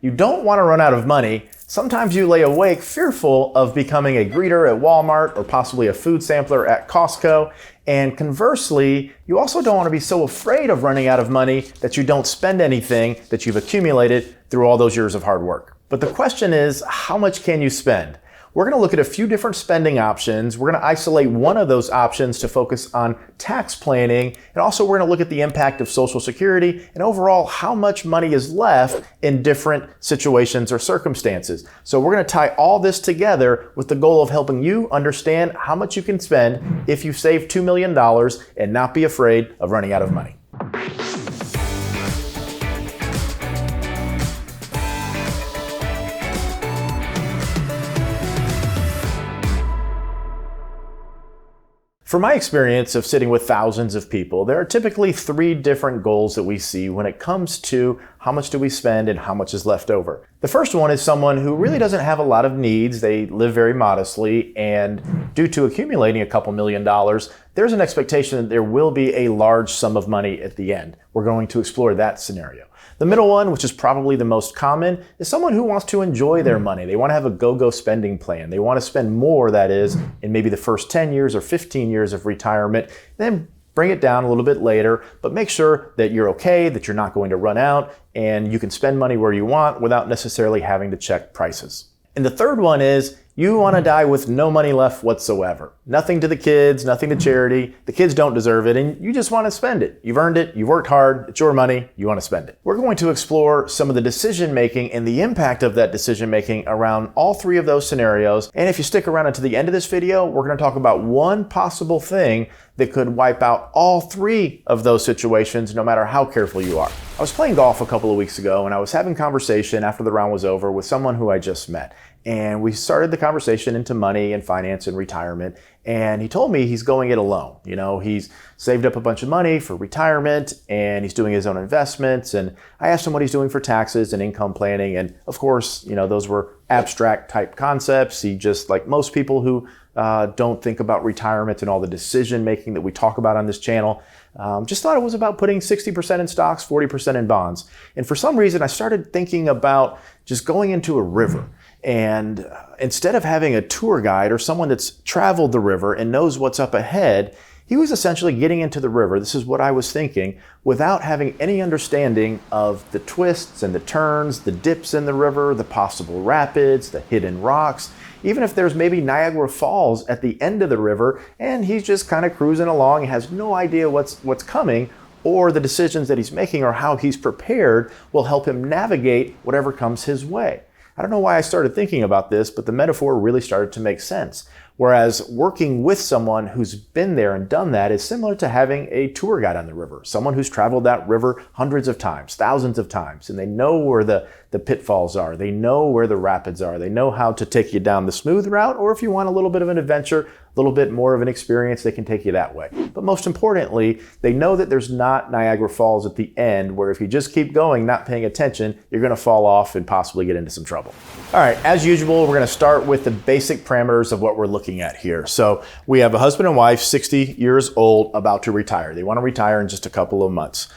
You don't want to run out of money. Sometimes you lay awake fearful of becoming a greeter at Walmart or possibly a food sampler at Costco. And conversely, you also don't want to be so afraid of running out of money that you don't spend anything that you've accumulated through all those years of hard work. But the question is, how much can you spend? We're going to look at a few different spending options. We're going to isolate one of those options to focus on tax planning. And also we're going to look at the impact of Social Security and overall how much money is left in different situations or circumstances. So we're going to tie all this together with the goal of helping you understand how much you can spend if you save $2 million and not be afraid of running out of money. From my experience of sitting with thousands of people, there are typically three different goals that we see when it comes to how much do we spend and how much is left over. The first one is someone who really doesn't have a lot of needs. They live very modestly, and due to accumulating a couple $1 million, there's an expectation that there will be a large sum of money at the end. We're going to explore that scenario. The middle one, which is probably the most common, is someone who wants to enjoy their money. They want to have a go-go spending plan. They want to spend more, that is, in maybe the first 10 years or 15 years of retirement, then bring it down a little bit later, but make sure that you're okay, that you're not going to run out, and you can spend money where you want without necessarily having to check prices. And the third one is you want to die with no money left whatsoever. Nothing to the kids, nothing to charity. The kids don't deserve it, and you just want to spend it. You've earned it, you've worked hard, it's your money, you want to spend it. We're going to explore some of the decision making and the impact of that decision making around all three of those scenarios. And if you stick around until the end of this video, we're going to talk about one possible thing that could wipe out all three of those situations, no matter how careful you are. I was playing golf a couple of weeks ago, and I was having conversation after the round was over with someone who I just met. And we started the conversation into money and finance and retirement. And he told me he's going it alone. You know, he's saved up a bunch of money for retirement and he's doing his own investments. And I asked him what he's doing for taxes and income planning. And of course, you know, those were abstract type concepts. He just, like most people who don't think about retirement and all the decision making that we talk about on this channel, just thought it was about putting 60% in stocks, 40% in bonds. And for some reason, I started thinking about just going into a river. And instead of having a tour guide or someone that's traveled the river and knows what's up ahead, he was essentially getting into the river, this is what I was thinking, without having any understanding of the twists and the turns, the dips in the river, the possible rapids, the hidden rocks, even if there's maybe Niagara Falls at the end of the river and he's just kind of cruising along and has no idea what's coming, or the decisions that he's making or how he's prepared will help him navigate whatever comes his way. I don't know why I started thinking about this, but the metaphor really started to make sense. Whereas working with someone who's been there and done that is similar to having a tour guide on the river, someone who's traveled that river hundreds of times, thousands of times, and they know where the pitfalls are. They know where the rapids are. They know how to take you down the smooth route, or if you want a little bit of an adventure, a little bit more of an experience, they can take you that way. But most importantly, they know that there's not Niagara Falls at the end, where if you just keep going, not paying attention, you're going to fall off and possibly get into some trouble. All right, as usual, we're going to start with the basic parameters of what we're looking at here. So we have a husband and wife, 60 years old, about to retire. They want to retire in just a couple of months.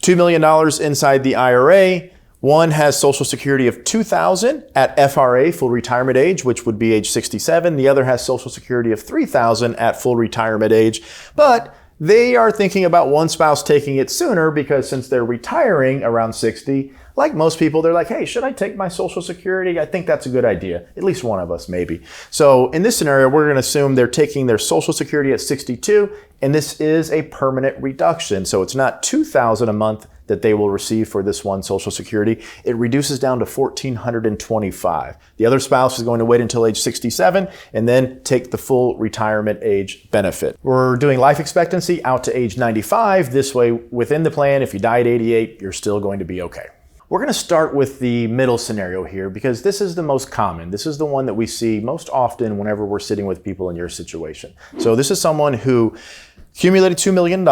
$2 million inside the IRA. One has Social Security of $2,000 at FRA, full retirement age, which would be age 67. The other has Social Security of $3,000 at full retirement age. But they are thinking about one spouse taking it sooner because since they're retiring around 60, like most people, they're like, hey, should I take my Social Security? I think that's a good idea. At least one of us, maybe. So in this scenario, we're going to assume they're taking their Social Security at 62, and this is a permanent reduction. So it's not $2,000 a month that they will receive for this one Social Security. It reduces down to $1,425. The other spouse is going to wait until age 67 and then take the full retirement age benefit. We're doing life expectancy out to age 95. This way, within the plan, if you die at 88, you're still going to be okay. We're going to start with the middle scenario here because this is the most common. This is the one that we see most often whenever we're sitting with people in your situation. So this is someone who accumulated $2 million.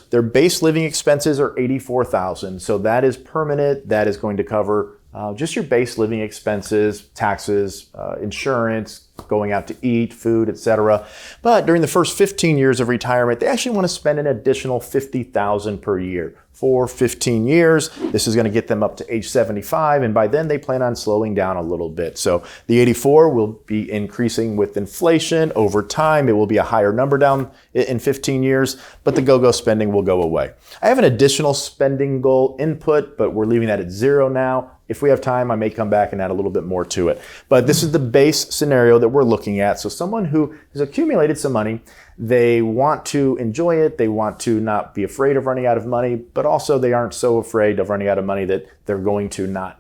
Their base living expenses are $84,000. So that is permanent. That is going to cover just your base living expenses, taxes, insurance, going out to eat, food, etc. But during the first 15 years of retirement, they actually want to spend an additional $50,000 per year. for 15 years. This is going to get them up to age 75, and by then they plan on slowing down a little bit. So the 84 will be increasing with inflation over time. It will be a higher number down in 15 years, but the go-go spending will go away. I have an additional spending goal input, but we're leaving that at 0 now. If we have time, I may come back and add a little bit more to it. But this is the base scenario that we're looking at. So someone who has accumulated some money, they want to enjoy it. They want to not be afraid of running out of money, but also they aren't so afraid of running out of money that they're going to not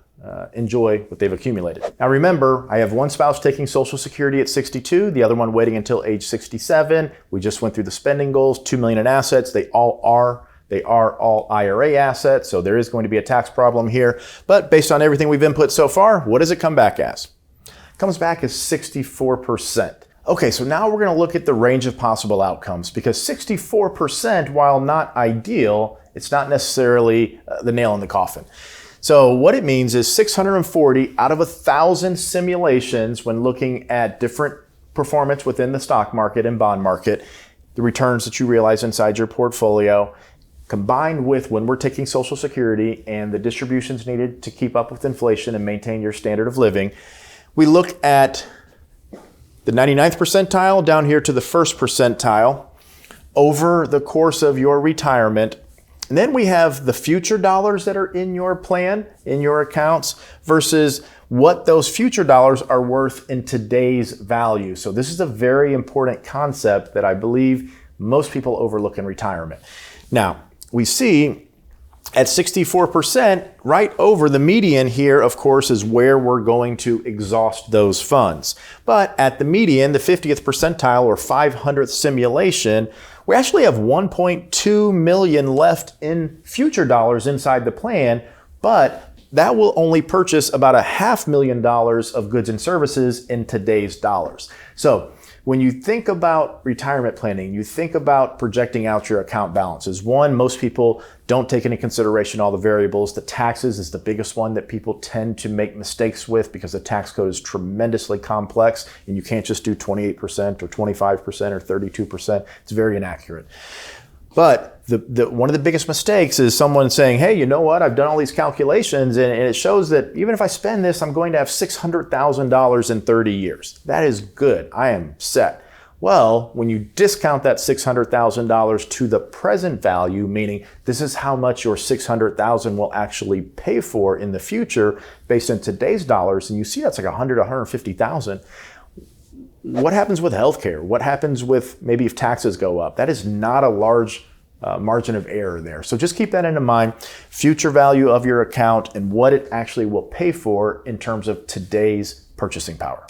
enjoy what they've accumulated. Now remember, I have one spouse taking Social Security at 62, the other one waiting until age 67. We just went through the spending goals, $2 million in assets. They are all IRA assets, so there is going to be a tax problem here. But based on everything we've input so far, what does it come back as? It comes back as 64%. Okay, so now we're going to look at the range of possible outcomes, because 64%, while not ideal, it's not necessarily the nail in the coffin. So what it means is 640 out of 1,000 simulations when looking at different performance within the stock market and bond market, the returns that you realize inside your portfolio, combined with when we're taking Social Security and the distributions needed to keep up with inflation and maintain your standard of living, we look at the 99th percentile down here to the 1st percentile over the course of your retirement. And then we have the future dollars that are in your plan, in your accounts, versus what those future dollars are worth in today's value. So this is a very important concept that I believe most people overlook in retirement. Now, we see at 64%, right over the median here, of course, is where we're going to exhaust those funds. But at the median, the 50th percentile or 500th simulation, we actually have 1.2 million left in future dollars inside the plan, but that will only purchase about $500,000 of goods and services in today's dollars. So when you think about retirement planning, you think about projecting out your account balances. One, most people don't take into consideration all the variables. The taxes is the biggest one that people tend to make mistakes with because the tax code is tremendously complex and you can't just do 28% or 25% or 32%. It's very inaccurate. But one of the biggest mistakes is someone saying, hey, you know what? I've done all these calculations and it shows that even if I spend this, I'm going to have $600,000 in 30 years. That is good. I am set. Well, when you discount that $600,000 to the present value, meaning this is how much your $600,000 will actually pay for in the future based on today's dollars, and you see that's like $100,000, $150,000. What happens with healthcare? What happens with maybe if taxes go up? That is not a large margin of error there. So just keep that in mind. Future value of your account and what it actually will pay for in terms of today's purchasing power.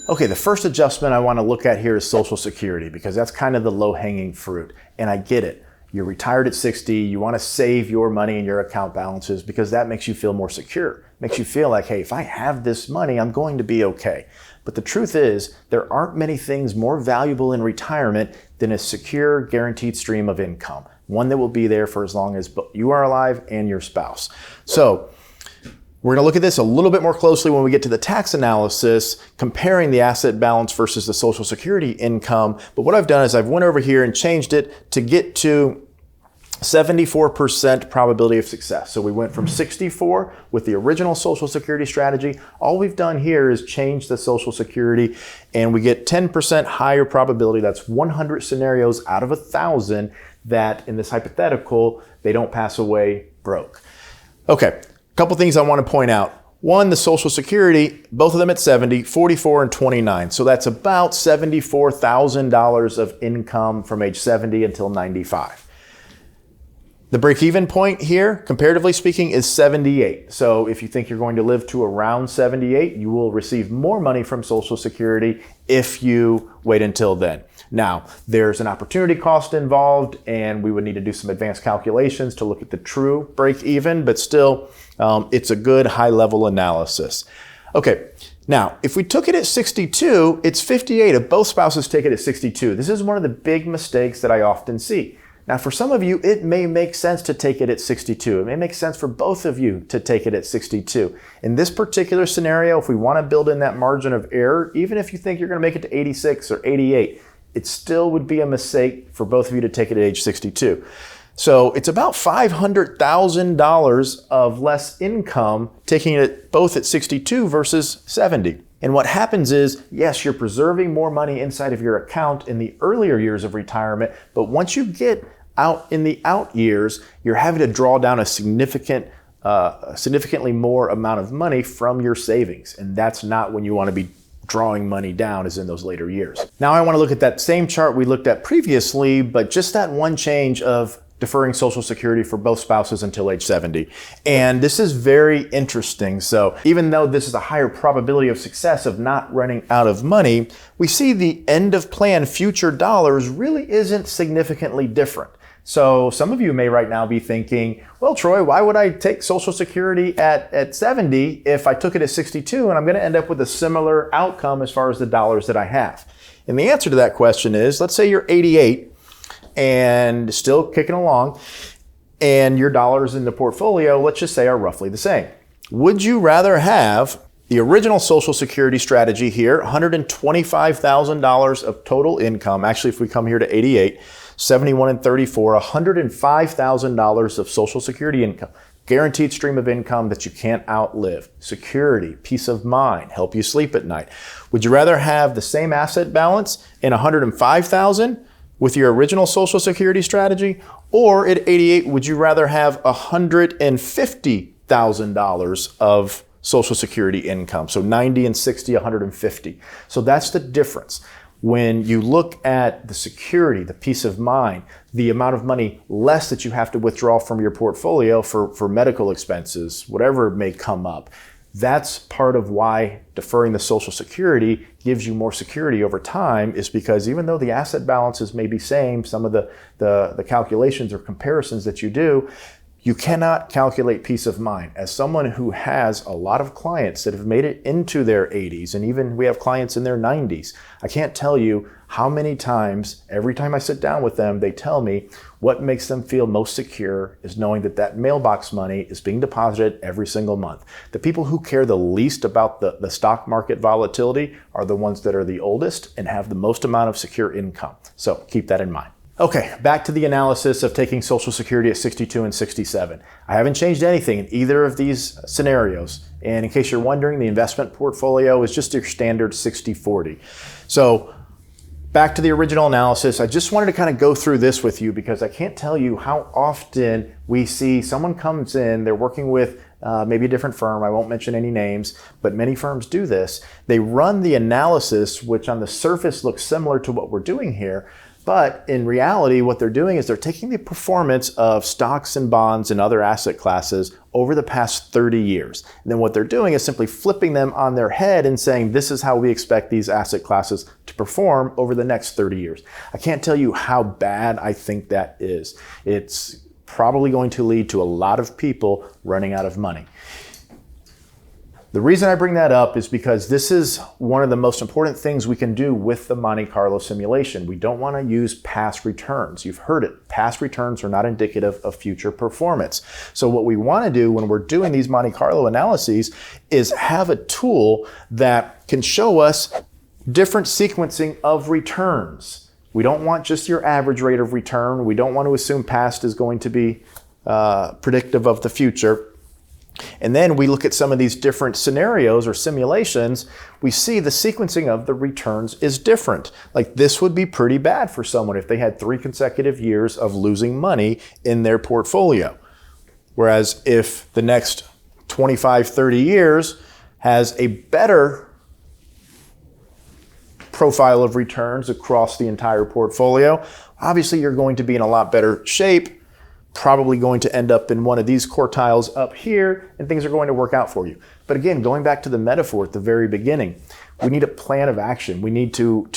Okay, the first adjustment I want to look at here is Social Security, because that's kind of the low-hanging fruit. And I get it. You're retired at 60. You want to save your money in your account balances because that makes you feel more secure. Makes you feel like, hey, if I have this money, I'm going to be okay. But the truth is, there aren't many things more valuable in retirement than a secure, guaranteed stream of income. One that will be there for as long as you are alive and your spouse. So we're going to look at this a little bit more closely when we get to the tax analysis, comparing the asset balance versus the Social Security income. But what I've done is I've went over here and changed it to get to 74% probability of success. So we went from 64 with the original Social Security strategy. All we've done here is change the Social Security and we get 10% higher probability. That's 100 scenarios out of 1,000 that in this hypothetical, they don't pass away broke. Okay, a couple things I want to point out. One, the Social Security, both of them at 70, 44 and 29. So that's about $74,000 of income from age 70 until 95. The break-even point here, comparatively speaking, is 78. So if you think you're going to live to around 78, you will receive more money from Social Security if you wait until then. Now, there's an opportunity cost involved, and we would need to do some advanced calculations to look at the true break-even, but still, it's a good high-level analysis. Okay, now, if we took it at 62, it's 58 if both spouses take it at 62. This is one of the big mistakes that I often see. Now, for some of you, it may make sense to take it at 62. It may make sense for both of you to take it at 62. In this particular scenario, if we want to build in that margin of error, even if you think you're going to make it to 86 or 88, it still would be a mistake for both of you to take it at age 62. So it's about $500,000 of less income, taking it both at 62 versus 70. And what happens is, yes, you're preserving more money inside of your account in the earlier years of retirement, but once you get out in the out years, you're having to draw down a significantly more amount of money from your savings. And that's not when you want to be drawing money down, is in those later years. Now I want to look at that same chart we looked at previously, but just that one change of deferring Social Security for both spouses until age 70. And this is very interesting. So even though this is a higher probability of success of not running out of money, we see the end of plan future dollars really isn't significantly different. So some of you may right now be thinking, well, Troy, why would I take Social Security at 70 if I took it at 62 and I'm going to end up with a similar outcome as far as the dollars that I have? And the answer to that question is, let's say you're 88 and still kicking along and your dollars in the portfolio, let's just say, are roughly the same. Would you rather have the original Social Security strategy here, $125,000 of total income, actually if we come here to 88, 71 and 34, $105,000 of Social Security income, guaranteed stream of income that you can't outlive, security, peace of mind, help you sleep at night. Would you rather have the same asset balance in $105,000 with your original Social Security strategy, or at 88, would you rather have $150,000 of Social Security income? So 90 and 60, 150. So that's the difference. When you look at the security, the peace of mind, the amount of money less that you have to withdraw from your portfolio for medical expenses, whatever may come up, that's part of why deferring the Social Security gives you more security over time, is because even though the asset balances may be same, some of the calculations or comparisons that you do, you cannot calculate peace of mind. As someone who has a lot of clients that have made it into their 80s, and even we have clients in their 90s, I can't tell you how many times, every time I sit down with them, they tell me what makes them feel most secure is knowing that that mailbox money is being deposited every single month. The people who care the least about the stock market volatility are the ones that are the oldest and have the most amount of secure income. So keep that in mind. Okay, back to the analysis of taking Social Security at 62 and 67. I haven't changed anything in either of these scenarios. And in case you're wondering, the investment portfolio is just your standard 60-40. So back to the original analysis, I just wanted to kind of go through this with you because I can't tell you how often we see someone comes in, they're working with maybe a different firm, I won't mention any names, but many firms do this. They run the analysis, which on the surface looks similar to what we're doing here, but in reality, what they're doing is they're taking the performance of stocks and bonds and other asset classes over the past 30 years. And then what they're doing is simply flipping them on their head and saying, this is how we expect these asset classes to perform over the next 30 years. I can't tell you how bad I think that is. It's probably going to lead to a lot of people running out of money. The reason I bring that up is because this is one of the most important things we can do with the Monte Carlo simulation. We don't want to use past returns. You've heard it. Past returns are not indicative of future performance. So what we want to do when we're doing these Monte Carlo analyses is have a tool that can show us different sequencing of returns. We don't want just your average rate of return. We don't want to assume past is going to be predictive of the future. And then we look at some of these different scenarios or simulations, we see the sequencing of the returns is different. Like this would be pretty bad for someone if they had 3 consecutive years of losing money in their portfolio. Whereas if the next 25, 30 years has a better profile of returns across the entire portfolio, obviously you're going to be in a lot better shape, probably going to end up in one of these quartiles up here, and things are going to work out for you. But again, going back to the metaphor at the very beginning, we need a plan of action. We need to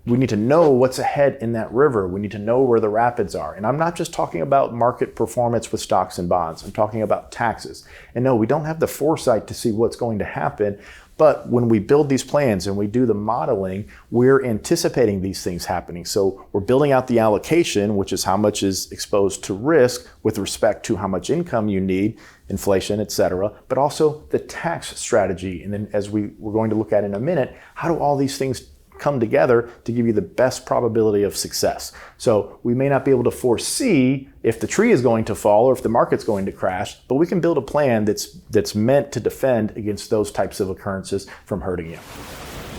know what's ahead in that river. We need to know where the rapids are. And I'm not just talking about market performance with stocks and bonds. I'm talking about taxes. And no, we don't have the foresight to see what's going to happen. But when we build these plans and we do the modeling, we're anticipating these things happening. So we're building out the allocation, which is how much is exposed to risk with respect to how much income you need, inflation, etc., but also the tax strategy. And then as we're going to look at in a minute, how do all these things come together to give you the best probability of success. So we may not be able to foresee if the tree is going to fall or if the market's going to crash, but we can build a plan that's meant to defend against those types of occurrences from hurting you.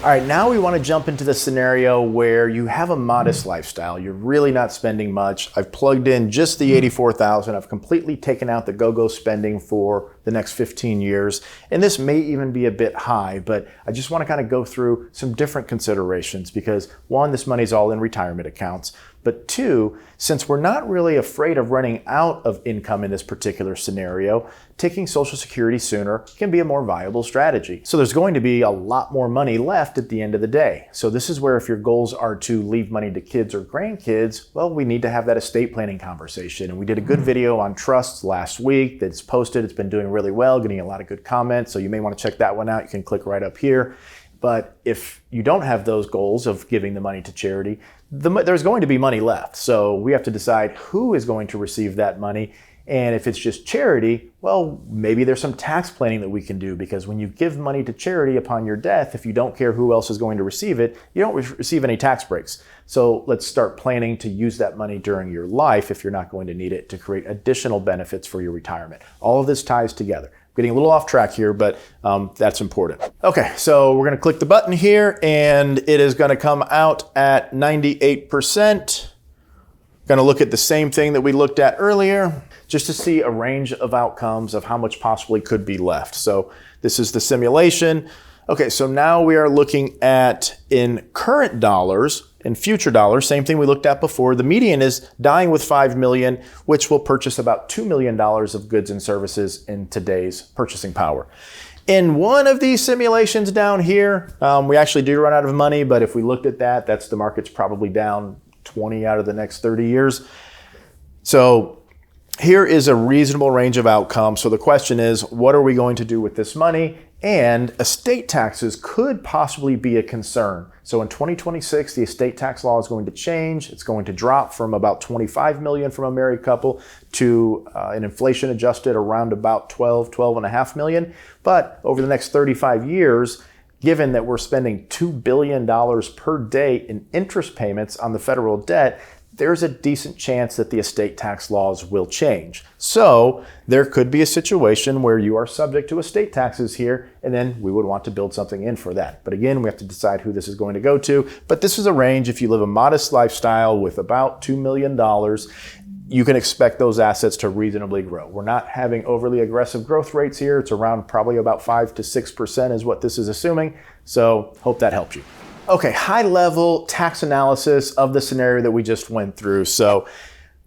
All right, now we want to jump into the scenario where you have a modest lifestyle. You're really not spending much. I've plugged in just the $84,000. I've completely taken out the go-go spending for the next 15 years. And this may even be a bit high, but I just want to kind of go through some different considerations because one, this money's all in retirement accounts. But two, since we're not really afraid of running out of income in this particular scenario, taking Social Security sooner can be a more viable strategy. So there's going to be a lot more money left at the end of the day. So this is where if your goals are to leave money to kids or grandkids, well, we need to have that estate planning conversation. And we did a good video on trusts last week that's posted. It's been doing really well, getting a lot of good comments. So you may want to check that one out. You can click right up here. But if you don't have those goals of giving the money to charity, there's going to be money left. So we have to decide who is going to receive that money. And if it's just charity, well, maybe there's some tax planning that we can do, because when you give money to charity upon your death, if you don't care who else is going to receive it, you don't receive any tax breaks. So let's start planning to use that money during your life if you're not going to need it, to create additional benefits for your retirement. All of this ties together. Getting a little off track here, but that's important. Okay, so we're gonna click the button here and it is gonna come out at 98%. Gonna look at the same thing that we looked at earlier, just to see a range of outcomes of how much possibly could be left. So this is the simulation. Okay, so now we are looking at, in current dollars, in future dollars, same thing we looked at before, the median is dying with $5 million, which will purchase about $2 million of goods and services in today's purchasing power. In one of these simulations down here, we actually do run out of money, but if we looked at that, that's the market's probably down 20 out of the next 30 years. So here is a reasonable range of outcomes. So the question is, what are we going to do with this money? And estate taxes could possibly be a concern. So in 2026, the estate tax law is going to change. It's going to drop from about $25 million from a married couple to an inflation adjusted around about $12.5 million. But over the next 35 years, given that we're spending $2 billion per day in interest payments on the federal debt, there's a decent chance that the estate tax laws will change. So there could be a situation where you are subject to estate taxes here, and then we would want to build something in for that. But again, we have to decide who this is going to go to. But this is a range. If you live a modest lifestyle with about $2 million, you can expect those assets to reasonably grow. We're not having overly aggressive growth rates here. It's around probably about 5 to 6% is what this is assuming. So hope that helps you. Okay, high level tax analysis of the scenario that we just went through. So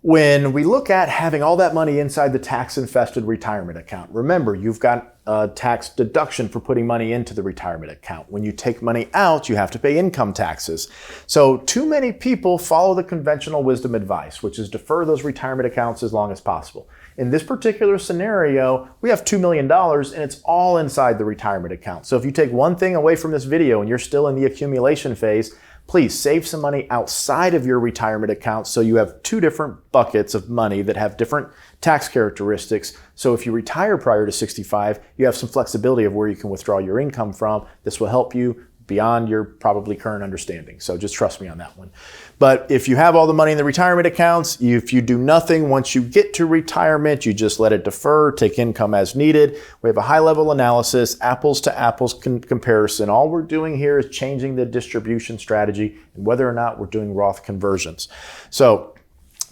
when we look at having all that money inside the tax infested retirement account, remember, you've got a tax deduction for putting money into the retirement account. When you take money out, you have to pay income taxes. So too many people follow the conventional wisdom advice, which is defer those retirement accounts as long as possible. In this particular scenario, we have $2 million and it's all inside the retirement account. So if you take one thing away from this video and you're still in the accumulation phase, please save some money outside of your retirement account so you have two different buckets of money that have different tax characteristics. So if you retire prior to 65, you have some flexibility of where you can withdraw your income from. This will help you beyond your probably current understanding. So just trust me on that one. But if you have all the money in the retirement accounts, if you do nothing, once you get to retirement, you just let it defer, take income as needed. We have a high level analysis, apples to apples comparison. All we're doing here is changing the distribution strategy and whether or not we're doing Roth conversions. So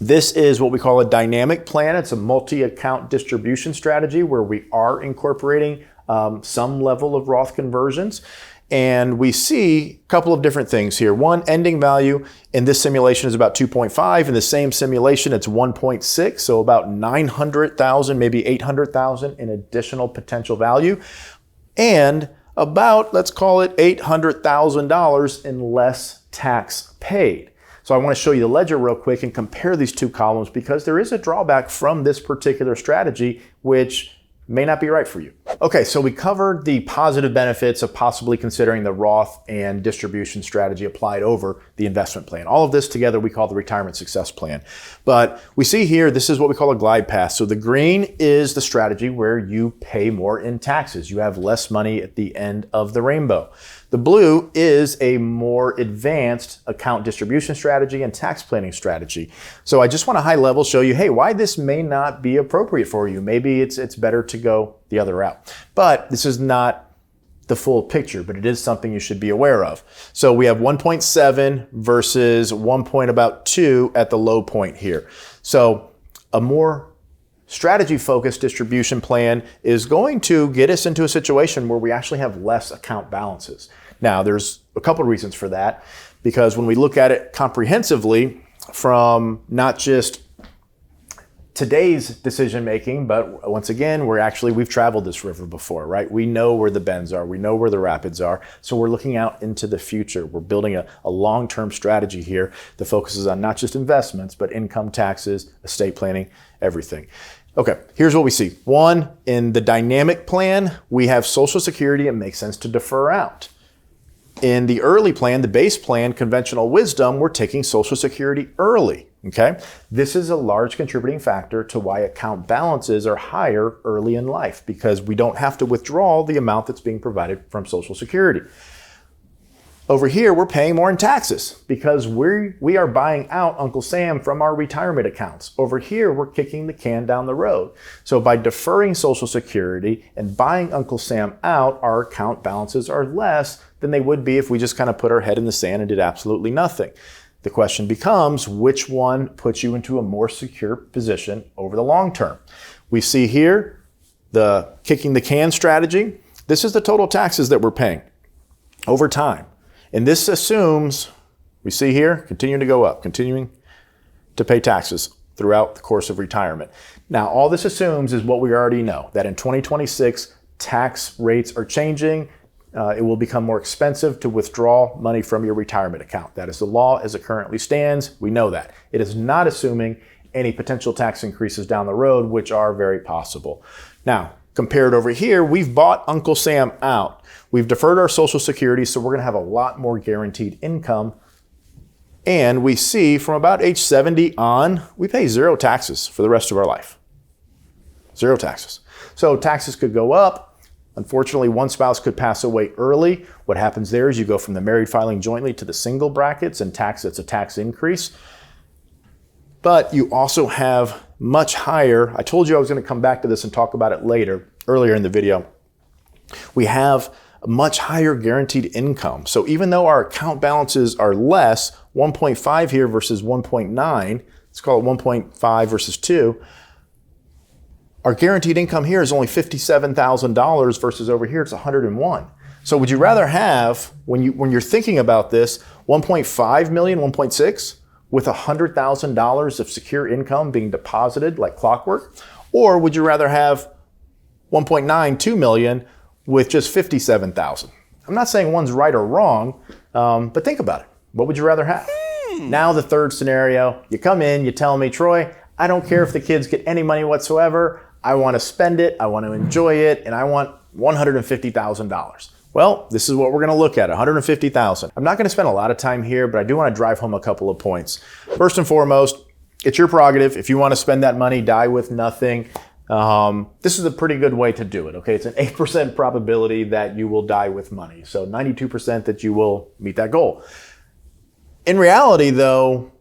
this is what we call a dynamic plan. It's a multi-account distribution strategy where we are incorporating some level of Roth conversions. And we see a couple of different things here. One, ending value in this simulation is about 2.5. In the same simulation, it's 1.6. So about 900,000, maybe 800,000 in additional potential value. And about, let's call it $800,000 in less tax paid. So I want to show you the ledger real quick and compare these two columns because there is a drawback from this particular strategy, which may not be right for you. Okay, so we covered the positive benefits of possibly considering the Roth and distribution strategy applied over the investment plan. All of this together we call the retirement success plan. But we see here, this is what we call a glide path. So the green is the strategy where you pay more in taxes. You have less money at the end of the rainbow. The blue is a more advanced account distribution strategy and tax planning strategy. So I just want to high level show you, hey, why this may not be appropriate for you. Maybe it's better to go the other route. But this is not the full picture, but it is something you should be aware of. So we have 1.7 versus 1.2 at the low point here. So a more strategy-focused distribution plan is going to get us into a situation where we actually have less account balances. Now, there's a couple of reasons for that, because when we look at it comprehensively from not just today's decision making, but once again, we've traveled this river before, right? We know where the bends are, we know where the rapids are, so we're looking out into the future. We're building a long-term strategy here that focuses on not just investments, but income taxes, estate planning, everything. Okay, here's what we see. One, in the dynamic plan, we have Social Security. It makes sense to defer out. In the early plan, the base plan, conventional wisdom, we're taking Social Security early. Okay, this is a large contributing factor to why account balances are higher early in life, because we don't have to withdraw the amount that's being provided from Social Security. Over here, we're paying more in taxes because we are buying out Uncle Sam from our retirement accounts. Over here, we're kicking the can down the road. So by deferring Social Security and buying Uncle Sam out, our account balances are less than they would be if we just kind of put our head in the sand and did absolutely nothing. The question becomes, which one puts you into a more secure position over the long term? We see here the kicking the can strategy. This is the total taxes that we're paying over time. And this assumes, we see here, continuing to go up, continuing to pay taxes throughout the course of retirement. Now, all this assumes is what we already know, that in 2026, tax rates are changing. It will become more expensive to withdraw money from your retirement account. That is the law as it currently stands. We know that. It is not assuming any potential tax increases down the road, which are very possible. Now, compared over here, we've bought Uncle Sam out. We've deferred our Social Security, so we're going to have a lot more guaranteed income. And we see from about age 70 on, we pay zero taxes for the rest of our life. Zero taxes. So taxes could go up. Unfortunately, one spouse could pass away early. What happens there is you go from the married filing jointly to the single brackets, and it's a tax increase. But you also have much higher, I told you I was going to come back to this and talk about it earlier in the video. We have a much higher guaranteed income. So even though our account balances are less, 1.5 here versus 1.9, let's call it 1.5 versus 2, our guaranteed income here is only $57,000 versus over here it's 101. So would you rather have, when you're thinking about this, 1.5 million, 1.6, with $100,000 of secure income being deposited like clockwork? Or would you rather have 1.9, 2 million with just 57,000? I'm not saying one's right or wrong, but think about it. What would you rather have? Now the third scenario, you come in, you tell me, Troy, I don't care if the kids get any money whatsoever. I want to spend it, I want to enjoy it, and I want $150,000. Well, this is what we're going to look at, $150,000. I'm not going to spend a lot of time here, but I do want to drive home a couple of points. First and foremost, it's your prerogative. If you want to spend that money, die with nothing. This is a pretty good way to do it, okay? It's an 8% probability that you will die with money. So 92% that you will meet that goal. In reality, though,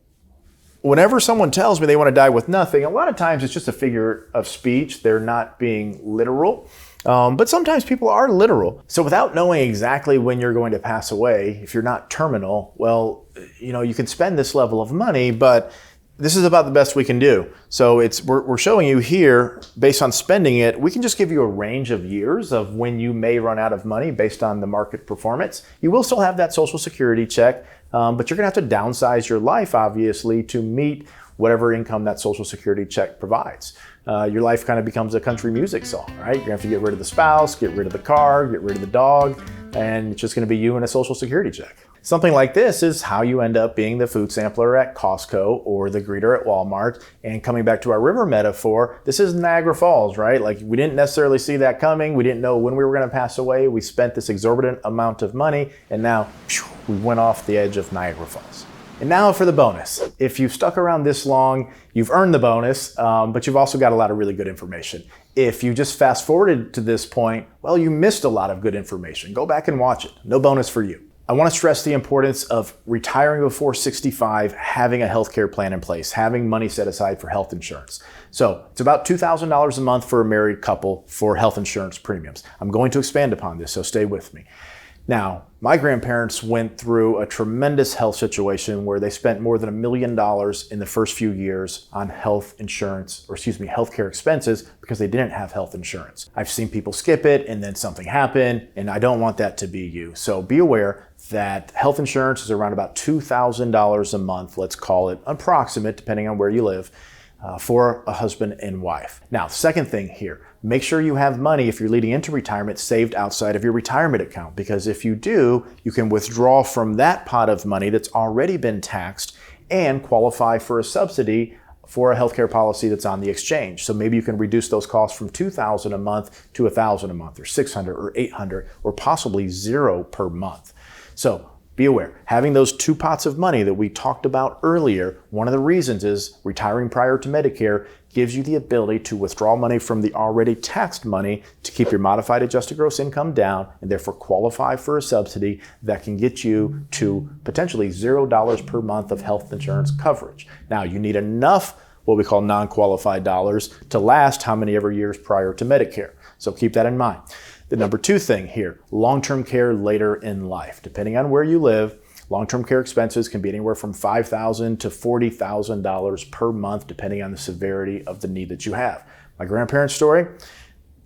whenever someone tells me they want to die with nothing, a lot of times it's just a figure of speech. They're not being literal. But sometimes people are literal. So without knowing exactly when you're going to pass away, if you're not terminal, well, you can spend this level of money, but this is about the best we can do. So we're showing you here, based on spending it, we can just give you a range of years of when you may run out of money based on the market performance. You will still have that Social Security check, but you're gonna have to downsize your life, obviously, to meet whatever income that Social Security check provides. Your life kind of becomes a country music song, right? You're gonna have to get rid of the spouse, get rid of the car, get rid of the dog, and it's just gonna be you and a Social Security check. Something like this is how you end up being the food sampler at Costco or the greeter at Walmart. And coming back to our river metaphor, this is Niagara Falls, right? Like, we didn't necessarily see that coming. We didn't know when we were going to pass away. We spent this exorbitant amount of money, and now we went off the edge of Niagara Falls. And now for the bonus. If you've stuck around this long, you've earned the bonus, but you've also got a lot of really good information. If you just fast forwarded to this point, well, you missed a lot of good information. Go back and watch it. No bonus for you. I want to stress the importance of retiring before 65, having a healthcare plan in place, having money set aside for health insurance. So it's about $2,000 a month for a married couple for health insurance premiums. I'm going to expand upon this, so stay with me. Now, my grandparents went through a tremendous health situation where they spent more than $1 million in the first few years on healthcare expenses because they didn't have health insurance. I've seen people skip it and then something happened, and I don't want that to be you. So be aware that health insurance is around about $2,000 a month, let's call it approximate, depending on where you live, for a husband and wife. Now, second thing here, make sure you have money if you're leading into retirement saved outside of your retirement account, because if you do, you can withdraw from that pot of money that's already been taxed and qualify for a subsidy for a healthcare policy that's on the exchange. So maybe you can reduce those costs from $2,000 a month to $1,000 a month, or $600 or $800, or possibly $0 per month. So be aware, having those two pots of money that we talked about earlier, one of the reasons is retiring prior to Medicare gives you the ability to withdraw money from the already taxed money to keep your modified adjusted gross income down, and therefore qualify for a subsidy that can get you to potentially $0 per month of health insurance coverage. Now, you need enough what we call non-qualified dollars to last how many ever years prior to Medicare. So keep that in mind. The number two thing here, long-term care later in life. Depending on where you live, long-term care expenses can be anywhere from $5,000 to $40,000 per month, depending on the severity of the need that you have. My grandparents' story,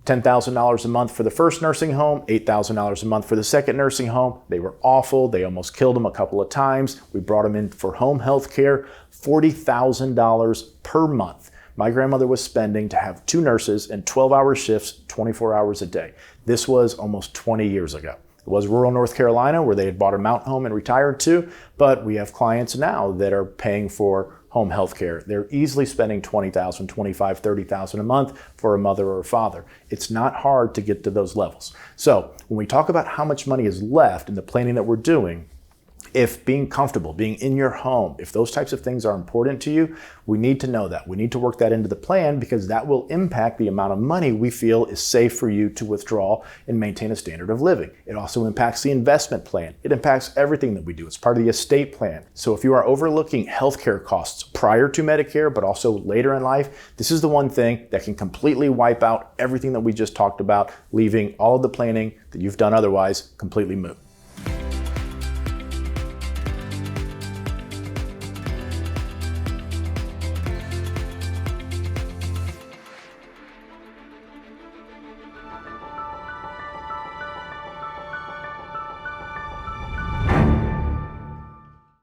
$10,000 a month for the first nursing home, $8,000 a month for the second nursing home. They were awful. They almost killed them a couple of times. We brought them in for home health care, $40,000 per month. My grandmother was spending to have two nurses in 12-hour shifts, 24 hours a day. This was almost 20 years ago. It was rural North Carolina where they had bought a mountain home and retired to, but we have clients now that are paying for home health care. They're easily spending $20,000, $25,000, $30,000 a month for a mother or a father. It's not hard to get to those levels. So when we talk about how much money is left in the planning that we're doing, if being comfortable, being in your home, if those types of things are important to you, we need to know that. We need to work that into the plan because that will impact the amount of money we feel is safe for you to withdraw and maintain a standard of living. It also impacts the investment plan. It impacts everything that we do. It's part of the estate plan. So if you are overlooking healthcare costs prior to Medicare, but also later in life, this is the one thing that can completely wipe out everything that we just talked about, leaving all of the planning that you've done otherwise completely moot.